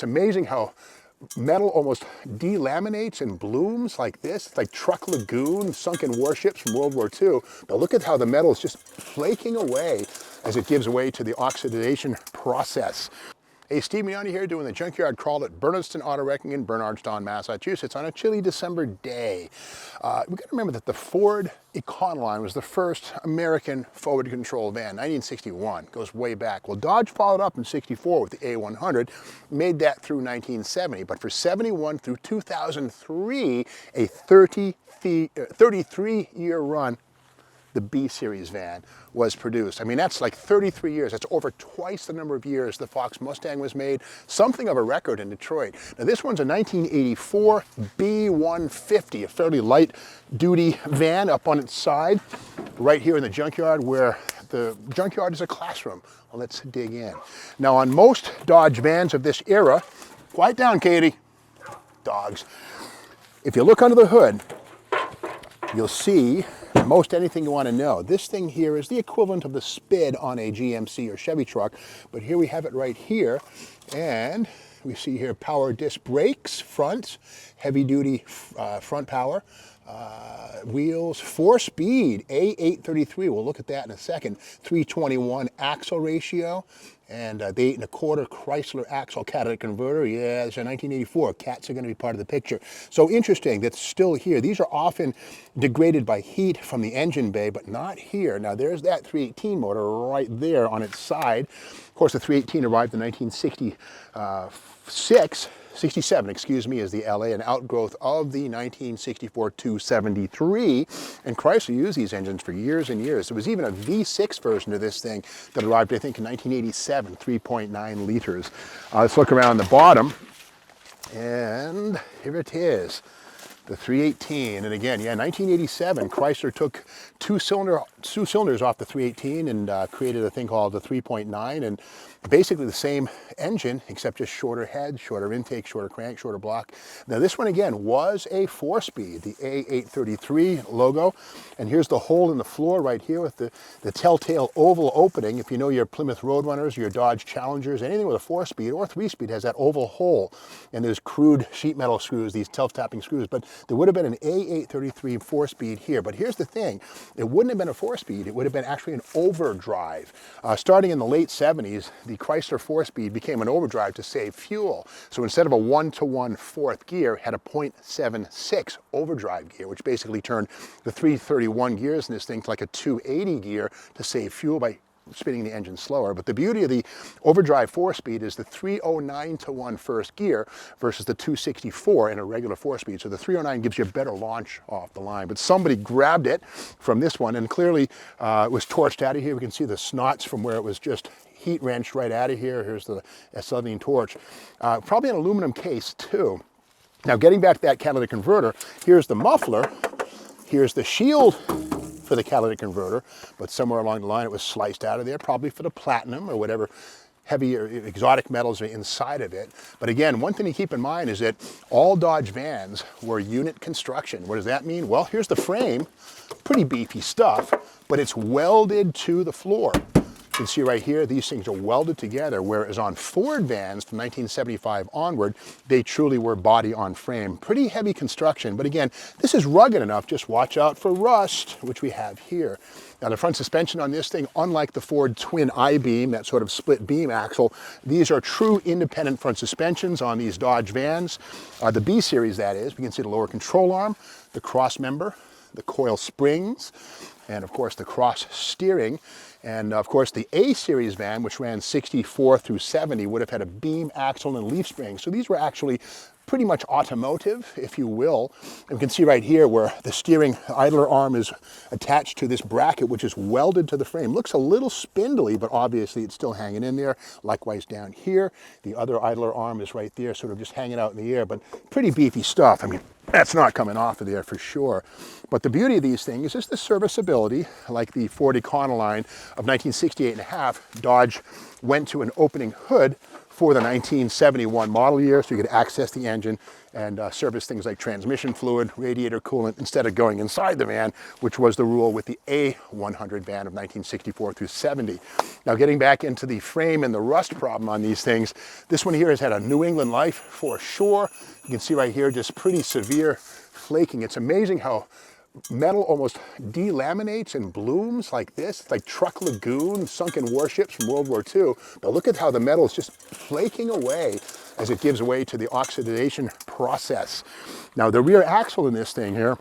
it's amazing how metal almost delaminates and blooms like this. It's like Truck Lagoon, sunken warships from World War II. But look at how the metal is just flaking away as it gives way to the oxidation process. Hey, Steve Miani here doing the junkyard crawl at Bernardston Auto Wrecking in Bernardstown, Massachusetts on a chilly December day. We've got to remember that the Ford Econoline was the first American forward control van, 1961, goes way back. Well, Dodge followed up in 64 with the A100, made that through 1970, but for 71 through 2003, a 33-year run, the B series van was produced. I mean, that's like 33 years. That's over twice the number of years the Fox Mustang was made. Something of a record in Detroit. Now, this one's a 1984 B150, a fairly light duty van up on its side, right here in the junkyard where the junkyard is a classroom. Well, let's dig in. Now, on most Dodge vans of this era, quiet down, Katie, dogs. If you look under the hood, you'll see most anything you want to know. This thing here is the equivalent of the SPID on a GMC or Chevy truck, but here we have it right here, and we see here power disc brakes, front, heavy duty front power, wheels, 4-speed, A833, we'll look at that in a second, 321 axle ratio, and the 8 1/4 Chrysler axle catalytic converter. Yeah, this is a 1984. Cats are going to be part of the picture. So interesting that's still here. These are often degraded by heat from the engine bay, but not here. Now there's that 318 motor right there on its side. Of course, the 318 arrived in 1967, excuse me, is the LA, an outgrowth of the 1964 273, and Chrysler used these engines for years and years. There was even a V6 version of this thing that arrived, I think, in 1987, 3.9 liters. Let's look around the bottom, and here it is. The 318, and again, yeah, 1987, Chrysler took two cylinders off the 318 and created a thing called the 3.9, and basically the same engine, except just shorter head, shorter intake, shorter crank, shorter block. Now this one again was a 4-speed, the A833 logo, and here's the hole in the floor right here with the telltale oval opening. If you know your Plymouth Roadrunners, your Dodge Challengers, anything with a 4-speed or 3-speed has that oval hole, and there's crude sheet metal screws, these self-tapping screws, but there would have been an A833 4-speed here. But here's the thing, it wouldn't have been a 4-speed, it would have been actually an overdrive. Starting in the late 70s, the Chrysler 4-speed became an overdrive to save fuel. So instead of a 1-to-1 fourth gear, it had a 0.76 overdrive gear, which basically turned the 331 gears in this thing to like a 280 gear to save fuel by spinning the engine slower. But the beauty of the overdrive 4-speed is the 309-to-1 first gear versus the 264 in a regular 4-speed. So the 309 gives you a better launch off the line. But somebody grabbed it from this one, and clearly it was torched out of here. We can see the snots from where it was just heat wrenched right out of here. Here's the S17 torch. Probably an aluminum case too. Now getting back to that catalytic converter, here's the muffler, here's the shield for the catalytic converter, but somewhere along the line it was sliced out of there, probably for the platinum or whatever heavy or exotic metals are inside of it. But again, one thing to keep in mind is that all Dodge vans were unit construction. What does that mean? Well, here's the frame, pretty beefy stuff, but it's welded to the floor. You can see right here, these things are welded together, whereas on Ford vans from 1975 onward, they truly were body on frame. Pretty heavy construction, but again, this is rugged enough. Just watch out for rust, which we have here. Now the front suspension on this thing, unlike the Ford twin I-beam, that sort of split beam axle, these are true independent front suspensions on these Dodge vans. The B series, that is. We can see the lower control arm, the cross member, the coil springs, and of course the cross steering. And of course the A series van, which ran 64 through 70, would have had a beam axle and leaf spring. So these were actually pretty much automotive, if you will. And we can see right here where the steering idler arm is attached to this bracket, which is welded to the frame. Looks a little spindly, but obviously it's still hanging in there. Likewise down here, the other idler arm is right there, sort of just hanging out in the air, but pretty beefy stuff. I mean, that's not coming off of there for sure. But the beauty of these things is the serviceability. Like the Ford Econoline of 1968 and a half, Dodge went to an opening hood for the 1971 model year, so you could access the engine and service things like transmission fluid, radiator coolant, instead of going inside the van, which was the rule with the A100 van of 1964 through 70. Now, getting back into the frame and the rust problem on these things, this one here has had a New England life for sure. You can see right here, just pretty severe flaking. It's amazing how metal almost delaminates and blooms like this. It's like Truck Lagoon, sunken warships from World War II. But look at how the metal is just flaking away as it gives way to the oxidation process. Now, the rear axle in this thing here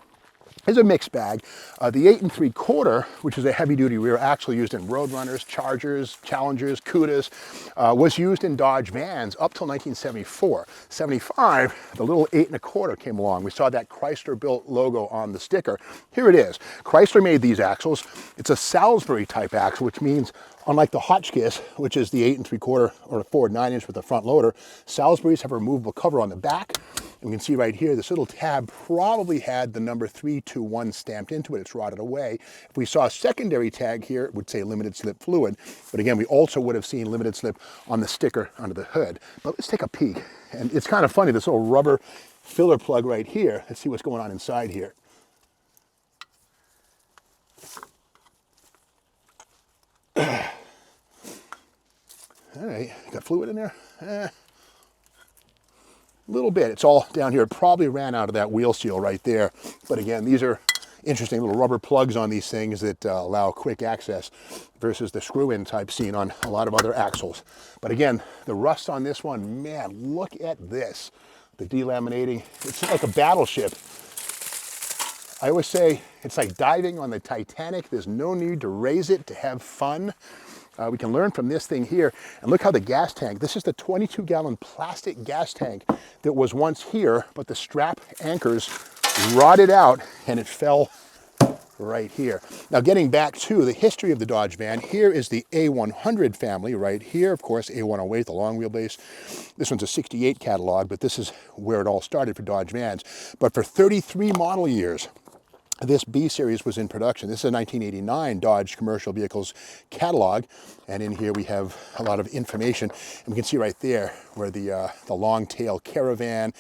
is a mixed bag. The 8 3/4, which is a heavy-duty rear axle used in Roadrunners, Chargers, Challengers, Cudas, was used in Dodge vans up till 1974. 75, the little 8 1/4 came along. We saw that Chrysler-built logo on the sticker. Here it is. Chrysler made these axles. It's a Salisbury type axle, which means unlike the Hotchkiss, which is the 8 3/4 or a Ford 9-inch with a front loader, Salisbury's have a removable cover on the back. And we can see right here, this little tab probably had the number 321 stamped into it. It's rotted away. If we saw a secondary tag here, it would say limited slip fluid. But again, we also would have seen limited slip on the sticker under the hood. But let's take a peek. And it's kind of funny, this little rubber filler plug right here. Let's see what's going on inside here. All right, got fluid in there? Little bit. It's all down here. It probably ran out of that wheel seal right there. But again, these are interesting little rubber plugs on these things that allow quick access versus the screw-in type seen on a lot of other axles. But again, the rust on this one, man, look at this. The delaminating. It's like a battleship. I always say it's like diving on the Titanic. There's no need to raise it to have fun. We can learn from this thing here. And look how the gas tank, this is the 22-gallon plastic gas tank that was once here, but the strap anchors rotted out and it fell right here. Now, getting back to the history of the Dodge van, here is the A100 family right here. Of course, A108, the long wheelbase. This one's a 68 catalog, but this is where it all started for Dodge vans. But for 33 model years, this B series was in production. This is a 1989 Dodge Commercial Vehicles catalog, and in here we have a lot of information. And we can see right there where the long tail Caravan,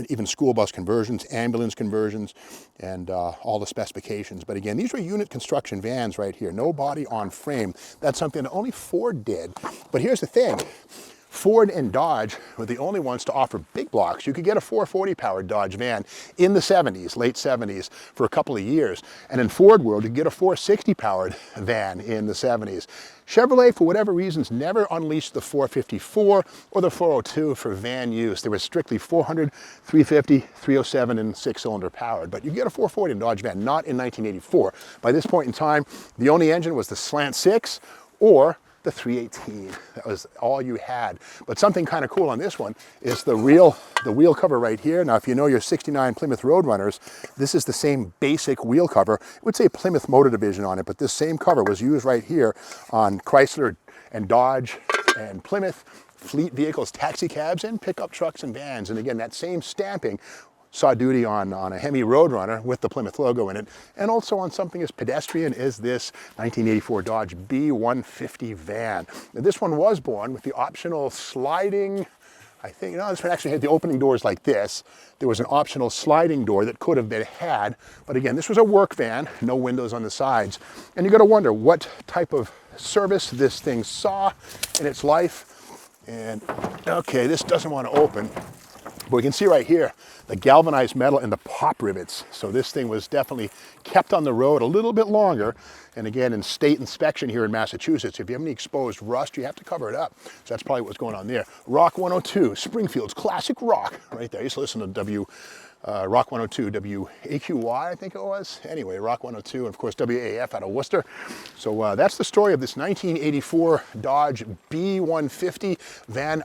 even school bus conversions, ambulance conversions, and all the specifications. But again, these were unit construction vans right here, no body on frame. That's something that only Ford did. But here's the thing. Ford and Dodge were the only ones to offer big blocks. You could get a 440 powered Dodge van in the 70s, late 70s, for a couple of years. And in Ford world, you could get a 460 powered van in the 70s. Chevrolet, for whatever reasons, never unleashed the 454 or the 402 for van use. They were strictly 400, 350, 307, and 6-cylinder powered. But you get a 440 in Dodge van, not in 1984. By this point in time, the only engine was the Slant 6 or the 318. That was all you had. But something kind of cool on this one is the wheel cover right here. Now, if you know your 69 Plymouth Roadrunners, this is the same basic wheel cover. It would say Plymouth Motor Division on it, but this same cover was used right here on Chrysler and Dodge and Plymouth fleet vehicles, taxi cabs, and pickup trucks and vans. And again, that same stamping saw duty on a Hemi Roadrunner with the Plymouth logo in it, and also on something as pedestrian as this 1984 Dodge B150 van. Now, this one was born with the optional sliding, I think, no, this one actually had the opening doors like this. There was an optional sliding door that could have been had, but again, this was a work van, no windows on the sides. And you got to wonder what type of service this thing saw in its life. And okay, this doesn't want to open. But we can see right here the galvanized metal and the pop rivets. So this thing was definitely kept on the road a little bit longer. And again, in state inspection here in Massachusetts, if you have any exposed rust, you have to cover it up. So that's probably what's going on there. Rock 102, Springfield's classic rock, right there. I used to listen to Rock 102, WAQY, I think it was. Anyway, Rock 102, and of course WAF out of Worcester. So that's the story of this 1984 Dodge B150 van.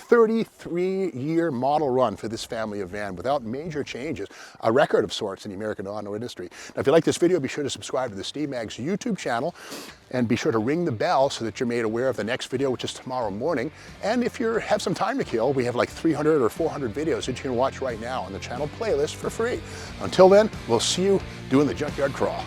33-year model run for this family of van without major changes. A record of sorts in the American auto industry. Now, if you like this video, be sure to subscribe to the Steve Maggs YouTube channel and be sure to ring the bell so that you're made aware of the next video, which is tomorrow morning. And if you have some time to kill, we have like 300 or 400 videos that you can watch right now on the channel playlist for free. Until then, we'll see you doing the junkyard crawl.